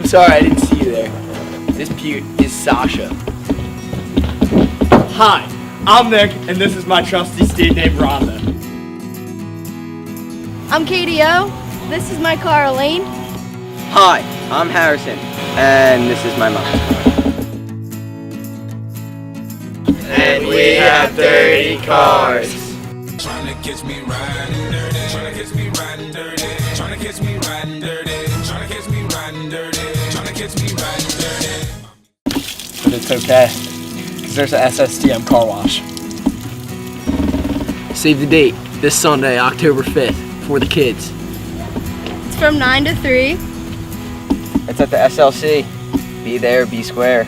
Sorry, I didn't see you there. This Pete is Sasha. Hi, I'm Nick, and this is my trusty steed named Rhonda. I'm Katie O. This is my car, Elaine. Hi, I'm Harrison, and this is my mom. And we have 30 cars. Tryna catch me riding dirty, tryna catch me riding dirty, tryna catch me riding dirty, tryna catch me riding dirty, tryna catch me riding dirty. But it's okay, because there's a Ssdm Car Wash. Save the date, this Sunday, October 5th, for the kids. It's from 9 to 3. It's at the SLC. Be there, be square.